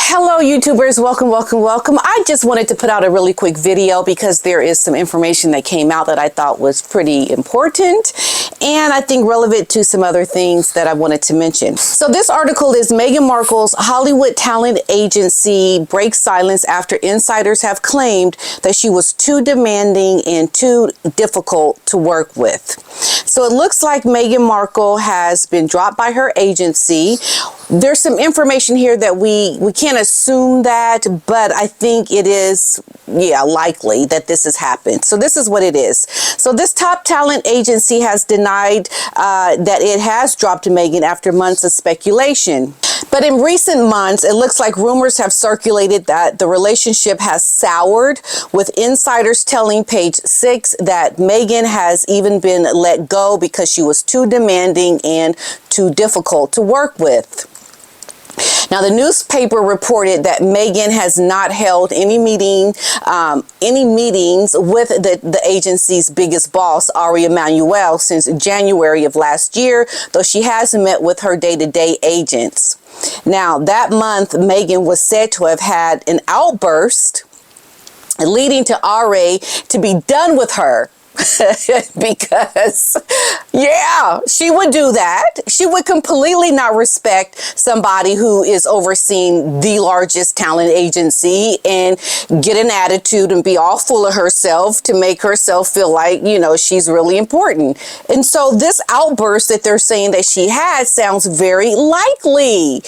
Hello YouTubers, welcome. I just wanted to put out a really quick video because there is some information that came out that I thought was pretty important and I think relevant to some other things that I wanted to mention. So this article is Meghan Markle's Hollywood talent agency breaks silence after insiders have claimed that she was too demanding and too difficult to work with. So it looks like Meghan Markle has been dropped by her agency. There's some information here that we can't assume that, but I think it is, likely that this has happened. So this is what it is. So this top talent agency has denied that it has dropped Meghan after months of speculation. But in recent months, it looks like rumors have circulated that the relationship has soured, with insiders telling Page 6 that Meghan has even been let go because she was too demanding and too difficult to work with. Now, the newspaper reported that Meghan has not held any meetings with the agency's biggest boss, Ari Emanuel, since January of last year, though she has met with her day-to-day agents. Now, that month, Meghan was said to have had an outburst, leading to Ari to be done with her. Because, she would do that. She would completely not respect somebody who is overseeing the largest talent agency and get an attitude and be all full of herself to make herself feel like, she's really important. And so this outburst that they're saying that she had sounds very likely.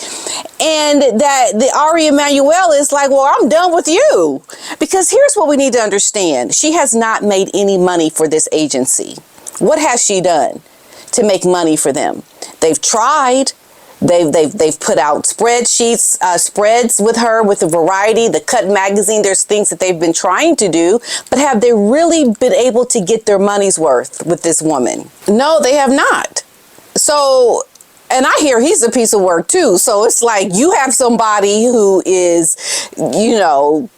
And that the Ari Emanuel is like, well, I'm done with you. Because here's what we need to understand. She has not made any money for this agency. What has she done to make money for them? They've tried. They've put out spreads with her, with the Variety, the Cut magazine. There's things that they've been trying to do, but have they really been able to get their money's worth with this woman? No, they have not. So, and I hear he's a piece of work too. So it's like you have somebody who is,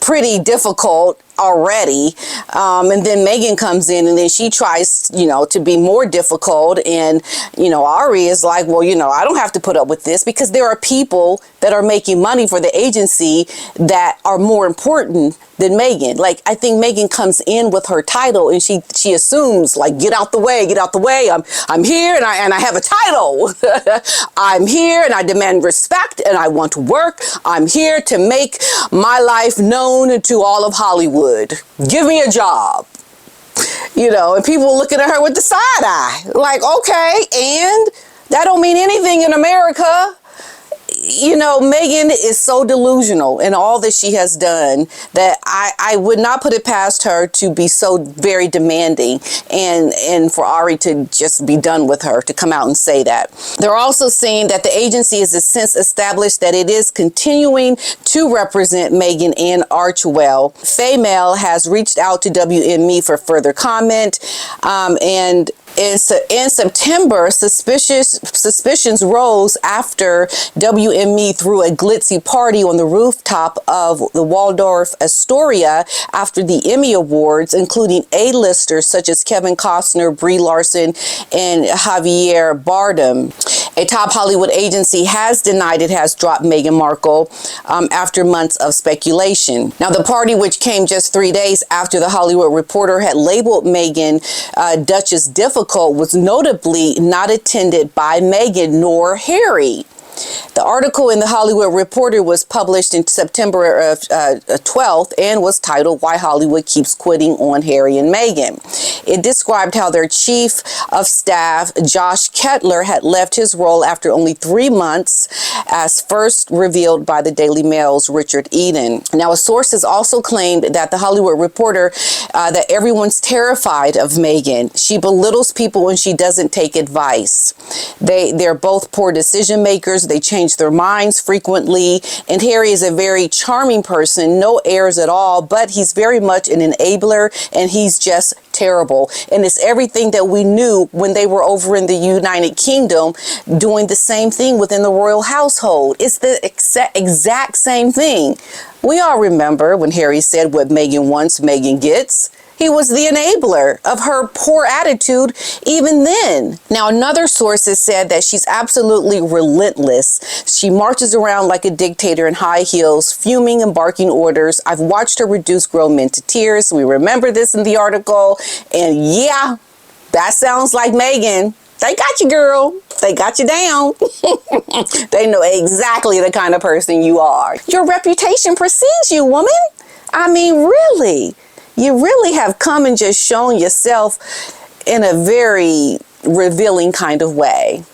pretty difficult already. And then Meghan comes in and then she tries, to be more difficult. And, Ari is like, well, I don't have to put up with this because there are people that are making money for the agency that are more important than Meghan. Like, I think Meghan comes in with her title and she assumes, like, get out the way. I'm here and I have a title. I'm here and I demand respect and I want to work. I'm here to make my life known to all of Hollywood. Give me a job. And people looking at her with the side eye. Like, okay, and that don't mean anything in America. Meghan is so delusional in all that she has done that I would not put it past her to be so very demanding and for Ari to just be done with her, to come out and say that. They're also saying that the agency has since established that it is continuing to represent Meghan and Archewell. Faymail has reached out to WME for further comment, and in September, suspicions rose after WME threw a glitzy party on the rooftop of the Waldorf Astoria after the Emmy Awards, including A-listers such as Kevin Costner, Brie Larson, and Javier Bardem. A top Hollywood agency has denied it has dropped Meghan Markle after months of speculation. Now, the party, which came just 3 days after the Hollywood Reporter had labeled Meghan Duchess difficult, was notably not attended by Meghan nor Harry. The article in the Hollywood Reporter was published in September of 12th and was titled "Why Hollywood Keeps Quitting on Harry and Meghan." It described how their chief of staff, Josh Kettler, had left his role after only 3 months, as first revealed by the Daily Mail's Richard Eden. Now, a source has also claimed that the Hollywood Reporter, that everyone's terrified of Meghan. She belittles people and she doesn't take advice. They're both poor decision makers. They change their minds frequently. And Harry is a very charming person, no airs at all, but he's very much an enabler and he's just terrible. And it's everything that we knew when they were over in the United Kingdom doing the same thing within the royal household. It's the exact same thing. We all remember when Harry said what Meghan wants, Meghan gets. He was the enabler of her poor attitude even then. Now, another source has said that she's absolutely relentless. She marches around like a dictator in high heels, fuming and barking orders. I've watched her reduce grown men to tears. We remember this in the article. And yeah, that sounds like Meghan. They got you, girl. They got you down. They know exactly the kind of person you are. Your reputation precedes you, woman. I mean, really. You really have come and just shown yourself in a very revealing kind of way.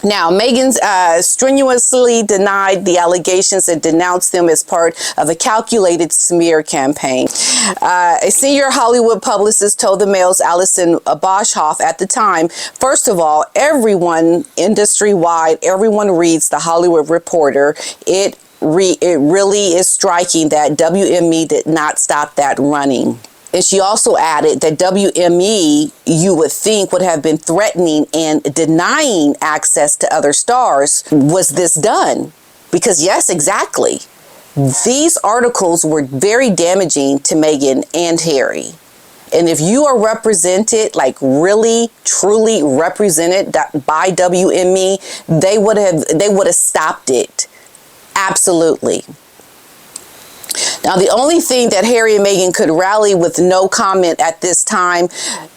Now, Meghan's strenuously denied the allegations and denounced them as part of a calculated smear campaign. A senior Hollywood publicist told the Mail's Alison Boshoff at the time, first of all, everyone industry-wide, everyone reads The Hollywood Reporter. It really is striking that WME did not stop that running. And she also added that WME, you would think, would have been threatening and denying access to other stars. Was this done? Because yes, exactly. These articles were very damaging to Meghan and Harry. And if you are represented, like really, truly represented by WME, they would have stopped it. Absolutely. Now, the only thing that Harry and Meghan could rally with no comment at this time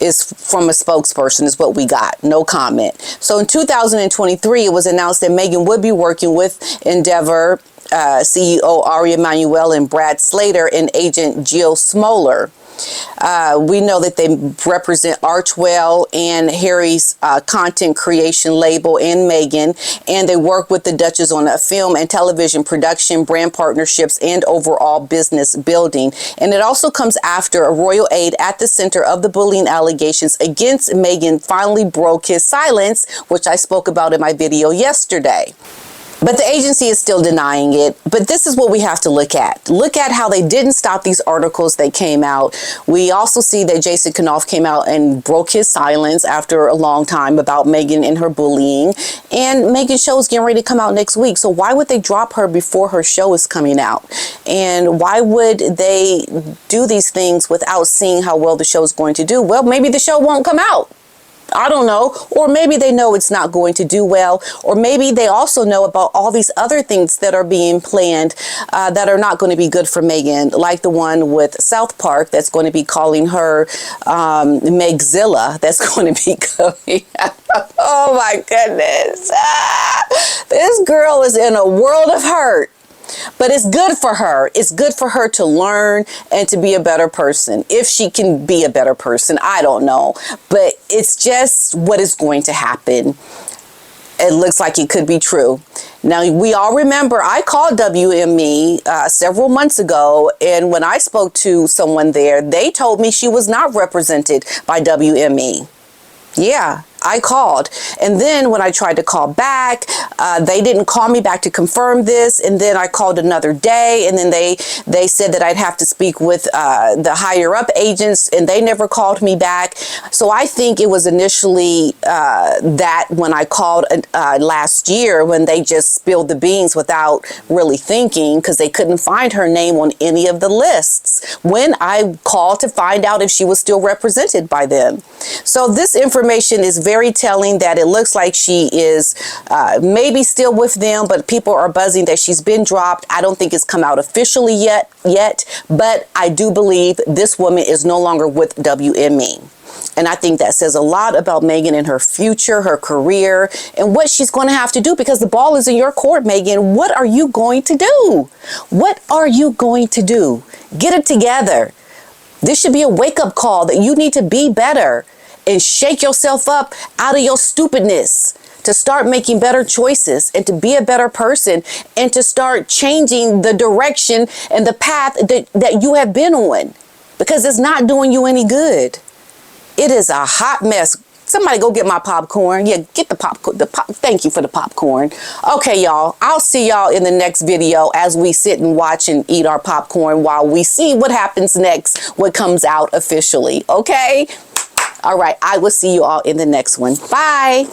is from a spokesperson, is what we got. No comment. So in 2023, it was announced that Meghan would be working with Endeaver CEO Ari Emanuel and Brad Slater and agent Jill Smoller. We know that they represent Archwell and Harry's content creation label and Meghan, and they work with the Duchess on a film and television production, brand partnerships, and overall business building. And it also comes after a royal aide at the center of the bullying allegations against Meghan finally broke his silence, which I spoke about in my video yesterday. But the agency is still denying it. But this is what we have to look at. Look at how they didn't stop these articles that came out. We also see that Jason Kanoff came out and broke his silence after a long time about Meghan and her bullying. And Meghan's show is getting ready to come out next week. So why would they drop her before her show is coming out? And why would they do these things without seeing how well the show is going to do? Well, maybe the show won't come out. I don't know. Or maybe they know it's not going to do well. Or maybe they also know about all these other things that are being planned that are not going to be good for Meghan, like the one with South Park that's going to be calling her Megzilla. That's going to be coming out. Oh my goodness. This girl is in a world of hurt. But it's good for her. It's good for her to learn and to be a better person. If she can be a better person, I don't know. But it's just what is going to happen. It looks like it could be true. Now, we all remember I called WME several months ago, and when I spoke to someone there, they told me she was not represented by WME. Yeah, I called. And then when I tried to call back, they didn't call me back to confirm this. And then I called another day, and then they said that I'd have to speak with the higher up agents, and they never called me back. So I think it was initially that when I called last year, when they just spilled the beans without really thinking, because they couldn't find her name on any of the lists when I called to find out if she was still represented by them. So this information is very telling that it looks like she is maybe still with them, but people are buzzing that she's been dropped. I don't think it's come out officially yet, but I do believe this woman is no longer with WME. And I think that says a lot about Meghan and her future, her career, and what she's going to have to do, because the ball is in your court, Meghan. What are you going to do? What are you going to do? Get it together. This should be a wake-up call that you need to be better and shake yourself up out of your stupidness to start making better choices and to be a better person and to start changing the direction and the path that you have been on, because it's not doing you any good. It is a hot mess. Somebody go get my popcorn. Yeah, get the popcorn. Thank you for the popcorn. Okay, y'all. I'll see y'all in the next video as we sit and watch and eat our popcorn while we see what happens next, what comes out officially. Okay? All right. I will see you all in the next one. Bye.